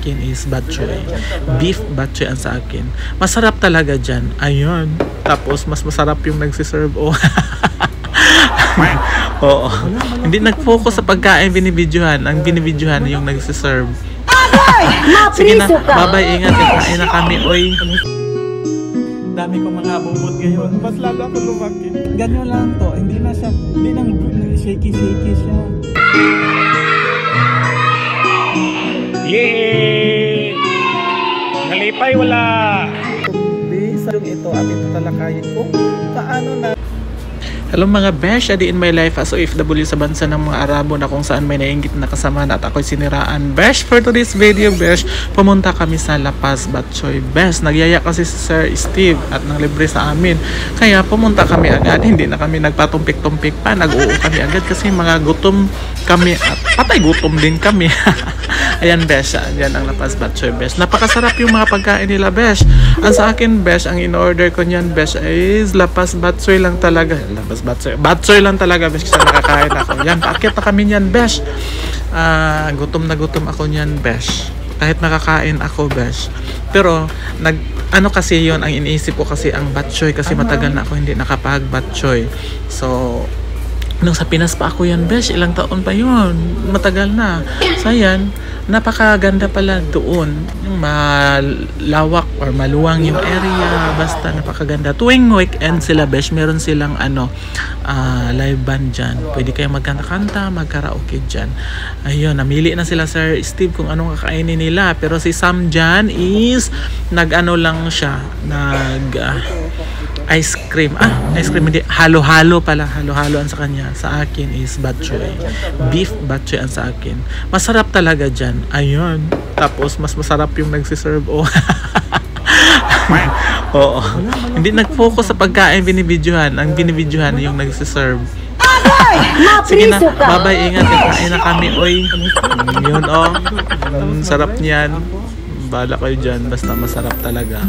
akin is bok choy. Beef bok choy ang sa akin. Masarap talaga dyan. Ayun. Tapos, mas masarap yung nagsiserve. Oh. Oo. Hindi nag-focus sa pagkain binibidyohan. Ang binibidyohan yung nagsiserve. Sige na, bye-bye. Ingat. Kain na kami. Oy. Dami kong mga bubot ngayon. Mas lalo ako lumaki. Ganyan lang to. Hindi na siya, hindi nang shaky-shaky siya. Yay! Nalipay wala! Bisa ito at ito talakayin kung paano na. Hello mga besh, adi in my life as OFW sa bansa ng mga Arabo na kung saan may nainggit na kasama at ako'y siniraan. Besh, for today's video besh, pumunta kami sa La Paz, bok choy. Besh, nagyaya kasi si Sir Steve at nang libre sa amin. Kaya pumunta kami agad, hindi na kami nagpatumpik-tumpik pa, nag-oo kami agad kasi mga gutom kami at patay gutom din kami. Ayan besh, yan ang La Paz bok choy besh. Napakasarap yung mga pagkain nila besh. Ang sa akin besh, ang in-order ko niyan besh is La Paz bok choy lang talaga. La Paz bok choy lang talaga besh kasi nakakain ako. Yan, paakit na kami niyan besh. Gutom na gutom ako niyan besh. Kahit nakakain ako besh. Pero ano kasi yon ang iniisip ko kasi ang bok choy kasi matagal na ako hindi nakapag bok choy. So nung sa Pinas pa ako yan besh, ilang taon pa yun, matagal na. So yan, napakaganda pala doon, yung malawak or maluwang yung area, basta napakaganda. Tuwing weekend sila besh, meron silang live band dyan, pwede kayong magkanta-kanta, magkaraoke dyan. Ayun, namili na sila Sir Steve kung anong kakainin nila, pero si Sam dyan is nag-ano lang siya, ice cream. Ice cream hindi. Halo-halo pala. Halo-halo ang sa kanya. Sa akin is bok choy. Beef bok choy ang sa akin. Masarap talaga dyan. Ayun. Tapos, mas masarap yung nagsiserve. Oh. Oo. Hindi nag-focus sa pagkain binibidyohan. Ang binibidyohan yung nagsiserve. Sige na. Bye-bye. Ingat. Kain na kami. Oy. Yun, oh. Sarap niyan. Bala kayo dyan. Basta masarap talaga.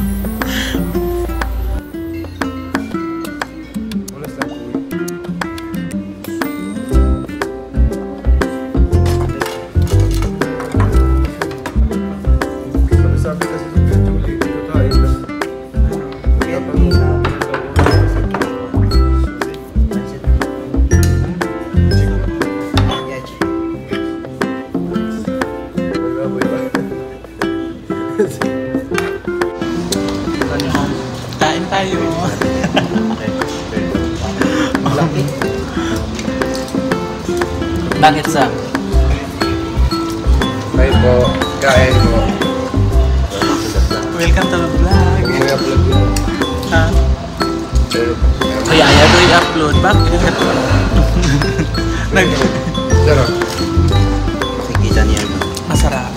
Kain tayo. Bakit sa? Kain po. Kain po. Welcome to the vlog. Ha? Kaya ayaw i-upload. Bakit? Sarap. Masarap.